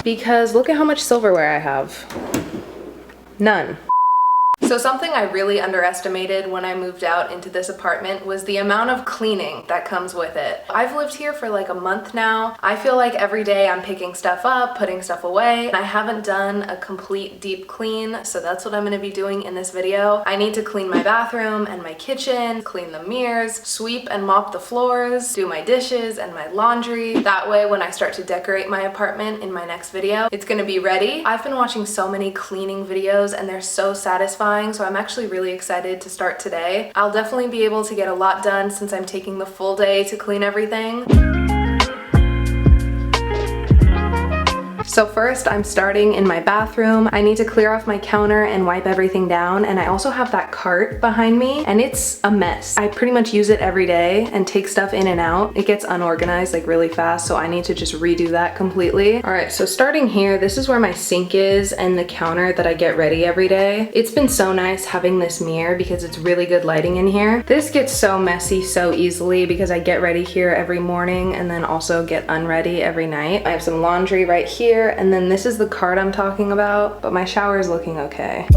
because look at how much silverware I have. None. So something I really underestimated when I moved out into this apartment was the amount of cleaning that comes with it. I've lived here for like a month now. I feel like every day I'm picking stuff up, putting stuff away. I haven't done a complete deep clean, so that's what I'm gonna be doing in this video. I need to clean my bathroom and my kitchen, clean the mirrors, sweep and mop the floors, do my dishes and my laundry. That way when I start to decorate my apartment in my next video, it's gonna be ready. I've been watching so many cleaning videos and they're so satisfying. So I'm actually really excited to start today. I'll definitely be able to get a lot done since I'm taking the full day to clean everything. So first I'm starting in my bathroom. I need to clear off my counter and wipe everything down, and I also have that cart behind me and it's a mess. I pretty much use it every day and take stuff in and out. It gets unorganized like really fast, so I need to just redo that completely. All right, so starting here, this is where my sink is and the counter that I get ready every day. It's been so nice having this mirror because it's really good lighting in here. This gets so messy so easily because I get ready here every morning and then also get unready every night. I have some laundry right here, and then this is the cart I'm talking about, but my shower is looking okay.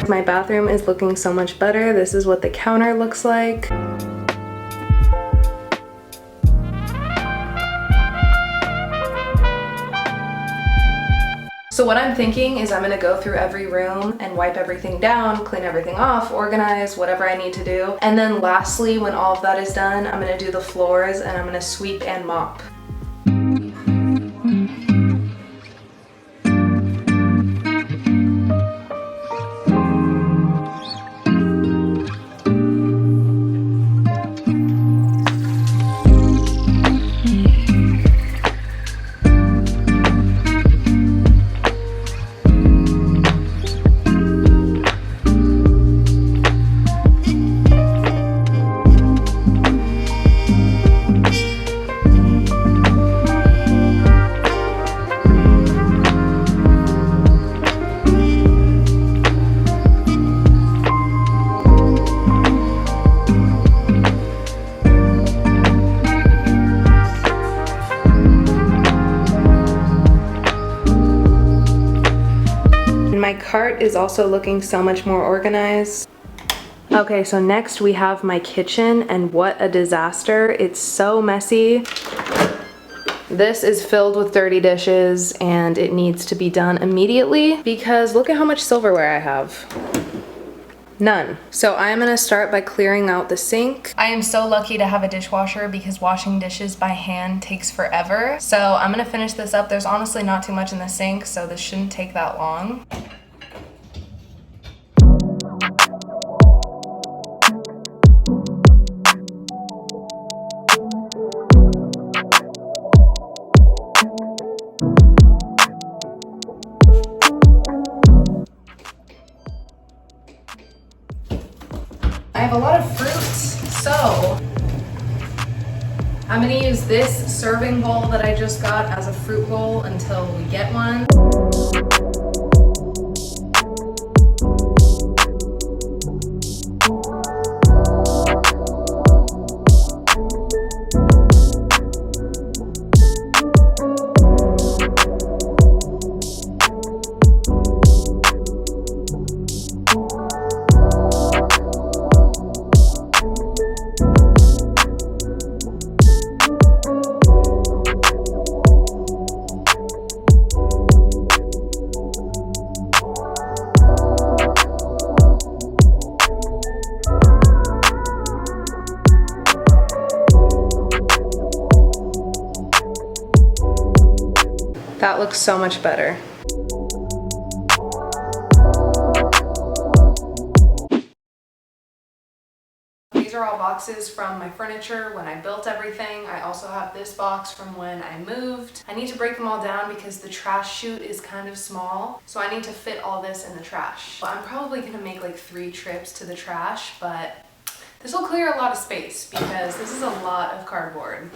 My bathroom is looking so much better. This is what the counter looks like. So what I'm thinking is I'm gonna go through every room and wipe everything down, clean everything off, organize, whatever I need to do. And then lastly, when all of that is done, I'm gonna do the floors and I'm gonna sweep and mop. My cart is also looking so much more organized. Okay, so next we have my kitchen, and what a disaster. It's so messy. This is filled with dirty dishes and it needs to be done immediately because look at how much silverware I have. None. So I'm gonna start by clearing out the sink. I am so lucky to have a dishwasher because washing dishes by hand takes forever. So I'm gonna finish this up. There's honestly not too much in the sink, so this shouldn't take that long. I have a lot of fruits, so I'm gonna use this serving bowl that I just got as a fruit bowl until we get one. That looks so much better. These are all boxes from my furniture when I built everything. I also have this box from when I moved. I need to break them all down because the trash chute is kind of small, so I need to fit all this in the trash. I'm probably gonna make like 3 trips to the trash, but this will clear a lot of space because this is a lot of cardboard.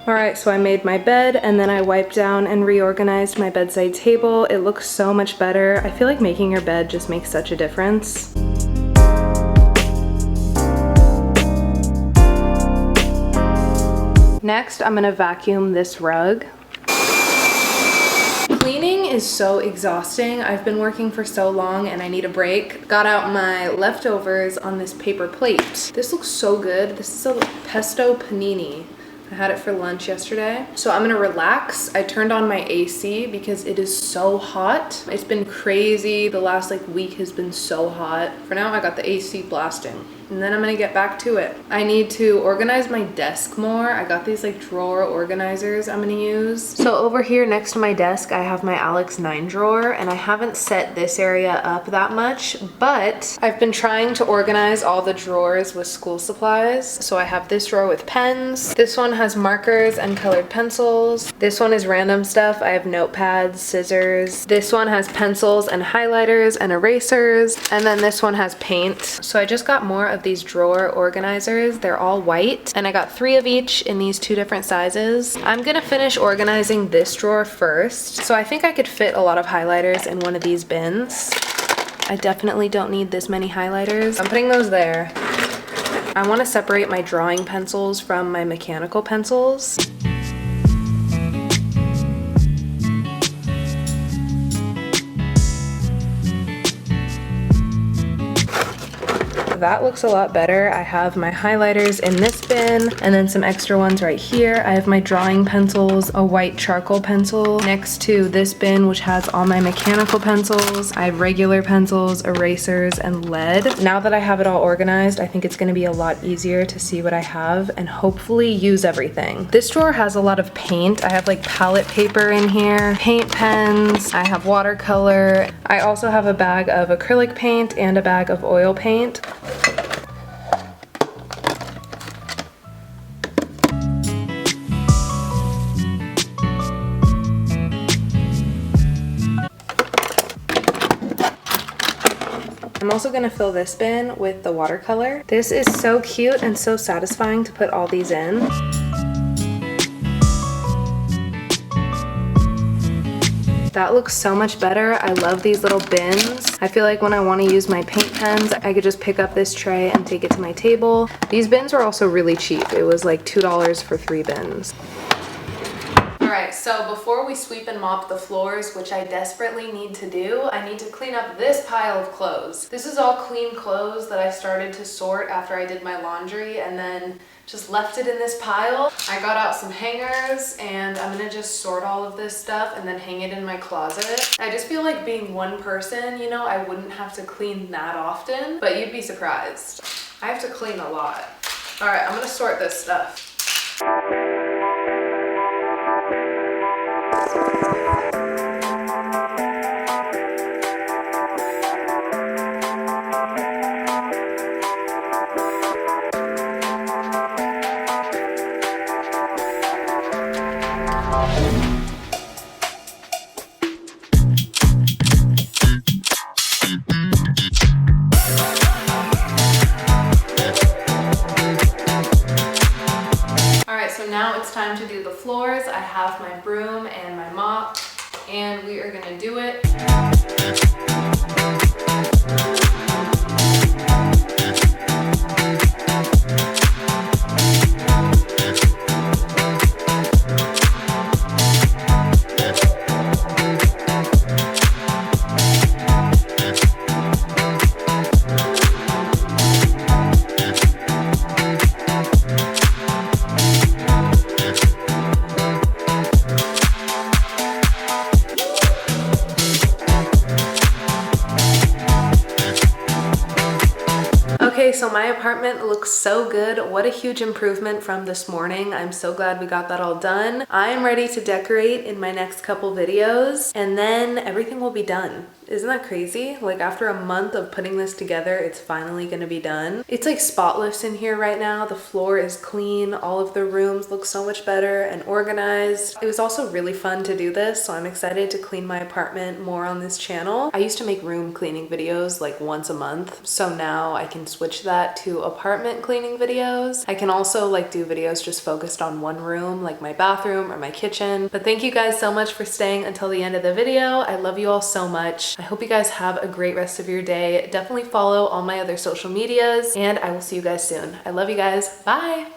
Alright, so I made my bed and then I wiped down and reorganized my bedside table. It looks so much better. I feel like making your bed just makes such a difference. Next, I'm gonna vacuum this rug. Cleaning is so exhausting. I've been working for so long and I need a break. Got out my leftovers on this paper plate. This looks so good. This is a pesto panini. I had it for lunch yesterday. So I'm gonna relax. I turned on my AC because it is so hot. It's been crazy. The last week has been so hot. For now, I got the AC blasting. And then I'm gonna get back to it. I need to organize my desk more. I got these drawer organizers I'm gonna use. So over here next to my desk, I have my Alex 9 drawer, and I haven't set this area up that much, but I've been trying to organize all the drawers with school supplies. So I have this drawer with pens. This one has markers and colored pencils. This one is random stuff. I have notepads, scissors. This one has pencils and highlighters and erasers. And then this one has paint. So I just got more of these drawer organizers. They're all white, and I got 3 of each in these 2 different sizes. I'm gonna finish organizing this drawer first. So I think I could fit a lot of highlighters in one of these bins. I definitely don't need this many highlighters. I'm putting those there. I want to separate my drawing pencils from my mechanical pencils. That looks a lot better. I have my highlighters in this bin and then some extra ones right here. I have my drawing pencils, a white charcoal pencil next to this bin, which has all my mechanical pencils. I have regular pencils, erasers, and lead. Now that I have it all organized, I think it's gonna be a lot easier to see what I have and hopefully use everything. This drawer has a lot of paint. I have palette paper in here, paint pens, I have watercolor. I also have a bag of acrylic paint and a bag of oil paint. I'm also gonna fill this bin with the watercolor. This is so cute and so satisfying to put all these in. That looks so much better. I love these little bins. I feel like when I want to use my paint pens, I could just pick up this tray and take it to my table. These bins were also really cheap. It was like $2 for 3 bins. Alright, so before we sweep and mop the floors, which I desperately need to do, I need to clean up this pile of clothes. This is all clean clothes that I started to sort after I did my laundry and then just left it in this pile. I got out some hangers and I'm gonna just sort all of this stuff and then hang it in my closet. I just feel like being one person, you know, I wouldn't have to clean that often, but you'd be surprised. I have to clean a lot. Alright, I'm gonna sort this stuff. it's time to do the floors. I have my broom and my mop, and we are gonna do it. Okay, so my apartment looks so good. What a huge improvement from this morning. I'm so glad we got that all done. I am ready to decorate in my next couple videos, and then everything will be done. Isn't that crazy? Like, after a month of putting this together, it's finally gonna be done. It's like spotless in here right now. The floor is clean. All of the rooms look so much better and organized. It was also really fun to do this, so I'm excited to clean my apartment more on this channel. I used to make room cleaning videos like once a month, so now I can switch that to apartment cleaning videos. I can also like do videos just focused on one room, like my bathroom or my kitchen. But thank you guys so much for staying until the end of the video. I love you all so much. I hope you guys have a great rest of your day. Definitely follow all my other social medias, and I will see you guys soon. I love you guys. Bye.